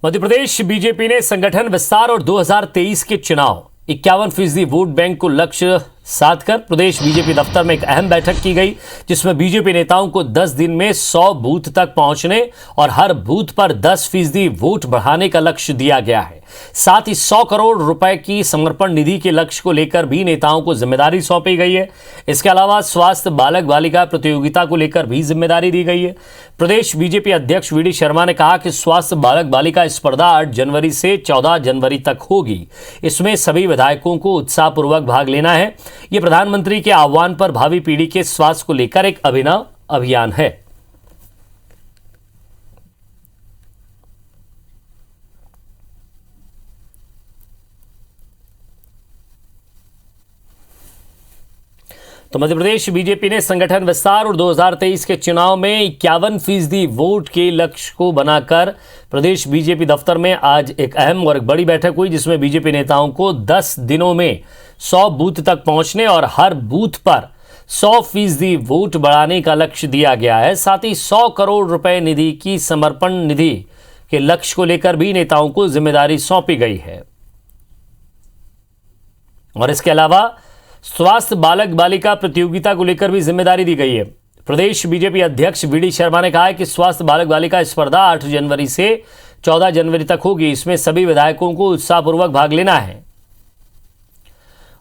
Madhya Pradesh BJP ने संगठन विस्तार और 2023 के चुनाव 51% वोट बैंक को लक्ष्य साधकर प्रदेश बीजेपी दफ्तर में एक अहम बैठक की गई, जिसमें बीजेपी नेताओं को 10 दिन में 100 बूथ तक पहुंचने और हर बूथ पर 10% वोट बढ़ाने का लक्ष्य दिया गया है। साथ ही 100 करोड़ रुपए की समर्पण निधि के लक्ष्य को लेकर भी नेताओं को जिम्मेदारी सौंपी गई है। इसके अलावा स्वास्थ्य बालक बालिका प्रतियोगिता को लेकर भी जिम्मेदारी दी गई है। प्रदेश बीजेपी अध्यक्ष वी डी शर्मा ने कहा कि स्वास्थ्य बालक बालिका स्पर्धा 8 जनवरी से 14 जनवरी तक होगी। इसमें सभी विधायकों को उत्साहपूर्वक भाग लेना है। ये प्रधानमंत्री के आह्वान पर भावी पीढ़ी के स्वास्थ्य को लेकर एक अभिनव अभियान है। तो मध्य प्रदेश बीजेपी ने संगठन विस्तार और 2023 के चुनाव में 51% वोट के लक्ष्य को बनाकर प्रदेश बीजेपी दफ्तर में आज एक अहम और एक बड़ी बैठक हुई, जिसमें बीजेपी नेताओं को 10 दिनों में 100 बूथ तक पहुंचने और हर बूथ पर 100% वोट बढ़ाने का लक्ष्य दिया गया है। साथ ही 100 करोड़ रुपए निधि की समर्पण निधि के लक्ष्य को लेकर भी नेताओं को जिम्मेदारी सौंपी गई है। और इसके अलावा स्वास्थ्य बालक बालिका प्रतियोगिता को लेकर भी जिम्मेदारी दी गई है। प्रदेश बीजेपी अध्यक्ष वी डी शर्मा ने कहा है कि स्वास्थ्य बालक बालिका स्पर्धा 8 जनवरी से 14 जनवरी तक होगी। इसमें सभी विधायकों को उत्साहपूर्वक भाग लेना है।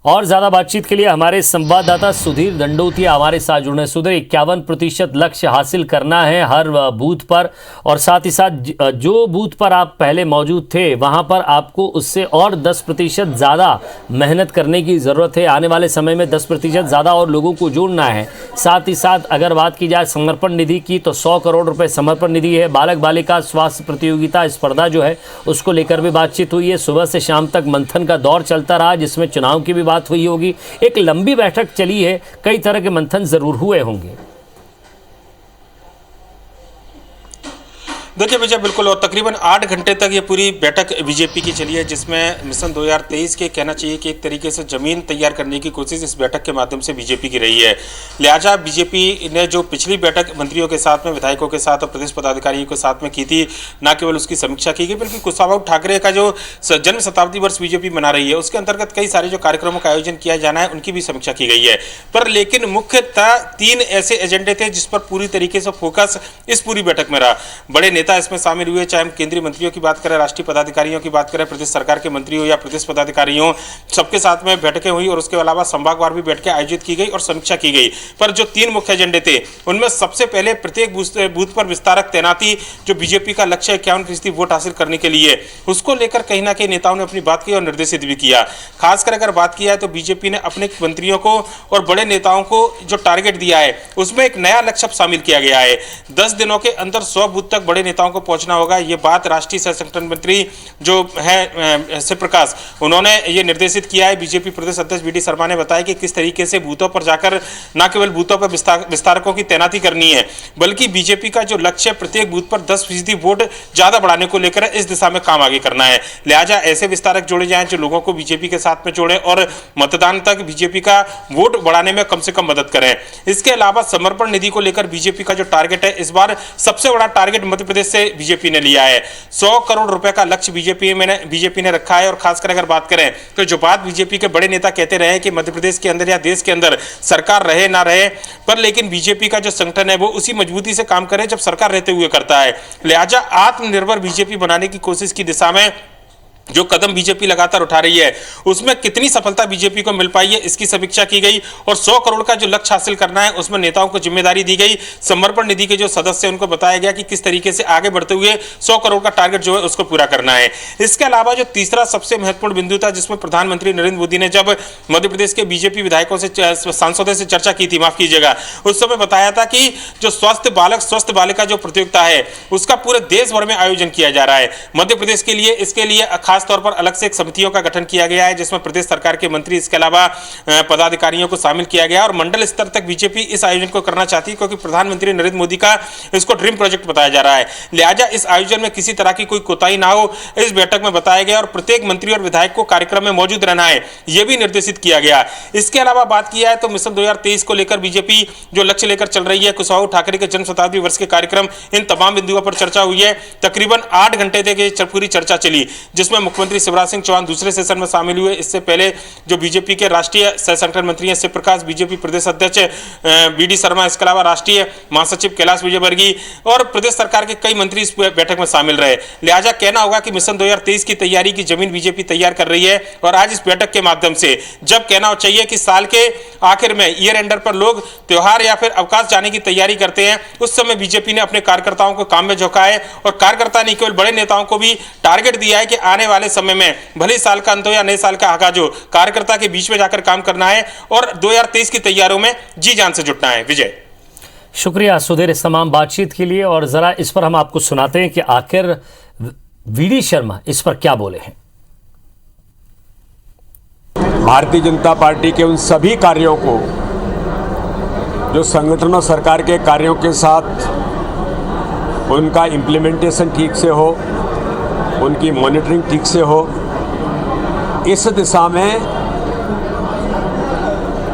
और ज्यादा बातचीत के लिए हमारे संवाददाता सुधीर दंडोतिया हमारे साथ जुड़े। सुधीर, 51% लक्ष्य हासिल करना है हर बूथ पर, और साथ ही साथ जो बूथ पर आप पहले मौजूद थे वहां पर आपको उससे और 10% ज़्यादा मेहनत करने की ज़रूरत है। आने वाले समय में 10% ज़्यादा और लोगों को जोड़ना है। साथ ही साथ अगर बात की जाए समर्पण निधि की, तो 100 करोड़ रुपए समर्पण निधि है। बालक बालिका स्वास्थ्य प्रतियोगिता स्पर्धा जो है उसको लेकर भी बातचीत हुई है। सुबह से शाम तक मंथन का दौर चलता रहा, जिसमें चुनाव की भी बात हुई होगी। एक लंबी बैठक चली है, कई तरह के मंथन जरूर हुए होंगे। देखिए विजय, बिल्कुल, और तकरीबन 8 घंटे तक ये पूरी बैठक बीजेपी की चली है, जिसमें मिशन 2023 के कहना चाहिए कि एक तरीके से जमीन तैयार करने की कोशिश इस बैठक के माध्यम से बीजेपी की रही है। लिहाजा बीजेपी ने जो पिछली बैठक मंत्रियों के साथ में, विधायकों के साथ और प्रदेश पदाधिकारियों के साथ में की थी, न केवल उसकी समीक्षा की गई बल्कि कुशाभाऊ ठाकरे का जो जन्म शताब्दी वर्ष बीजेपी मना रही है उसके अंतर्गत कई सारे जो कार्यक्रमों का आयोजन किया जाना है उनकी भी समीक्षा की गई है। पर लेकिन मुख्यतः 3 ऐसे एजेंडे थे जिस पर पूरी तरीके से फोकस इस पूरी बैठक में रहा। बड़े नेता इसमें शामिल हुए, चाहे हम केंद्रीय मंत्रियों की बात करें, राष्ट्रीय पदाधिकारियों की बात करें, प्रदेश सरकार के मंत्री हो या प्रदेश पदाधिकारी हो, सबके साथ में बैठकें हुई और उसके अलावा संभागवार भी बैठकें आयोजित की गई और समीक्षा की गई। पर जो 3 मुख्य एजेंडे थे उनमें सबसे पहले प्रत्येक बूथ पर विस्तारक तैनाती, जो बीजेपी का लक्ष्य है 51% वोट हासिल करने के लिए, उसको लेकर कहीं ना कहीं नेताओं ने अपनी बात की और निर्देशित भी किया। खासकर अगर बात किया है तो बीजेपी ने अपने मंत्रियों को और बड़े नेताओं को जो टारगेट दिया है उसमें एक नया लक्ष्य शामिल किया गया है। 10 दिनों के अंदर 100 बूथ तक बड़े नेताओं को पहुंचना होगा। ये बात राष्ट्रीय सह संगठन मंत्री जो है शिव प्रकाश, उन्होंने ये निर्देशित किया है। बीजेपी प्रदेश अध्यक्ष वी डी शर्मा ने बताया कि किस तरीके से बूथों पर जाकर न केवल बूथों पर विस्तारकों की तैनाती करनी है, बल्कि बीजेपी का जो लक्ष्य है प्रत्येक बूथ पर 10% वोट ज्यादा बढ़ाने को लेकर इस दिशा में काम आगे करना है। लिहाजा ऐसे विस्तारक जोड़े जाएं जो लोगों को बीजेपी के साथ में जोड़े और मतदान तक बीजेपी का वोट बढ़ाने में कम से कम मदद करें। इसके अलावा समर्पण निधि को लेकर बीजेपी का जो टारगेट है, इस बार सबसे बड़ा टारगेट मध्य प्रदेश से बीजेपी ने लिया है। 100 करोड़ रुपए का लक्ष्य बीजेपी ने रखा है। और खासकर अगर बात करें तो जो बात बीजेपी के बड़े नेता कहते रहे कि मध्य प्रदेश के अंदर या देश के अंदर सरकार रहे ना रहे, पर लेकिन बीजेपी का जो संगठन है वो उसी मजबूती से काम करे जब सरकार रहते हुए करता है। लिहाजा आत्मनिर्भर बीजेपी बनाने की कोशिश की दिशा में जो कदम बीजेपी लगातार उठा रही है उसमें कितनी सफलता बीजेपी को मिल पाई है, इसकी समीक्षा की गई। और 100 करोड़ का जो लक्ष्य हासिल करना है उसमें नेताओं को जिम्मेदारी दी गई। समर्पण निधि के जो सदस्य उनको बताया गया कि किस तरीके से आगे बढ़ते हुए 100 करोड़ का टारगेट जो है उसको पूरा करना है। इसके अलावा जो तीसरा सबसे महत्वपूर्ण बिंदु था, जिसमें प्रधानमंत्री नरेंद्र मोदी ने जब मध्य प्रदेश के बीजेपी विधायकों से, सांसदों से चर्चा की थी, माफ कीजिएगा, उस समय बताया था कि जो स्वस्थ बालक स्वस्थ बालिका जो प्रतियोगिता है उसका पूरे देश भर में आयोजन किया जा रहा है। मध्य प्रदेश के लिए इसके लिए खास तौर पर अलग से एक समितियों का गठन किया गया है, जिसमें प्रदेश सरकार के मंत्री, इसके अलावा पदाधिकारियों को शामिल किया गया और मंडल स्तर तक बीजेपी इस आयोजन को करना चाहती है, क्योंकि प्रधानमंत्री नरेंद्र मोदी का इसको ड्रीम प्रोजेक्ट बताया जा रहा है। लिहाजा इस आयोजन में किसी तरह की कोई कोताही ना हो, इस बैठक में बताया गया और प्रत्येक मंत्री और विधायक को कार्यक्रम में मौजूद रहना है, यह भी निर्देशित किया गया। इसके अलावा बात किया है तो मिशन 2023 को लेकर बीजेपी जो लक्ष्य लेकर चल रही है, कुशवाहा ठाकरे के जन्म शताब्दी वर्ष के कार्यक्रम, इन तमाम बिंदुओं पर चर्चा हुई है। तकरीबन 8 घंटे तक ये पूरी चर्चा चली, जिसमें मुख्यमंत्री शिवराज सिंह चौहान दूसरे सेशन में शामिल हुए। इससे पहले जो बीजेपी के राष्ट्रीय सह संगठन मंत्री हैं शिव प्रकाश, बीजेपी प्रदेश अध्यक्ष बीडी शर्मा, इसके अलावा राष्ट्रीय महासचिव कैलाश विजयवर्गीय और प्रदेश सरकार के कई मंत्री इस बैठक में शामिल रहे। लिहाजा कहना होगा कि मिशन 2023 की तैयारी की जमीन बीजेपी तैयार कर रही है और आज इस बैठक के माध्यम से जब कहना चाहिए कि साल के आखिर में ईयर एंडर पर लोग त्योहार या फिर अवकाश जाने की तैयारी करते हैं, उस समय बीजेपी ने अपने कार्यकर्ताओं को काम में झोंका है और कार्यकर्ता नहीं केवल बड़े नेताओं को भी टारगेट दिया है कि आने वाले समय में भले साल का अंत हो या नए साल का आगाज हो, कार्यकर्ता के बीच में जाकर काम करना है और 2023 की तैयारियों में जी जान से जुटना है। विजय, शुक्रिया सुधीर इस तमाम बातचीत के लिए। और जरा इस पर हम आपको सुनाते हैं कि आखिर वीडी शर्मा इस पर क्या बोले हैं। भारतीय जनता पार्टी के उन सभी कार्यों को जो संगठन और सरकार के कार्यों के साथ उनका इम्प्लीमेंटेशन ठीक से हो, उनकी मॉनिटरिंग ठीक से हो, इस दिशा में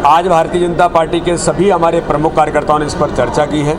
आज भारतीय जनता पार्टी के सभी हमारे प्रमुख कार्यकर्ताओं ने इस पर चर्चा की है।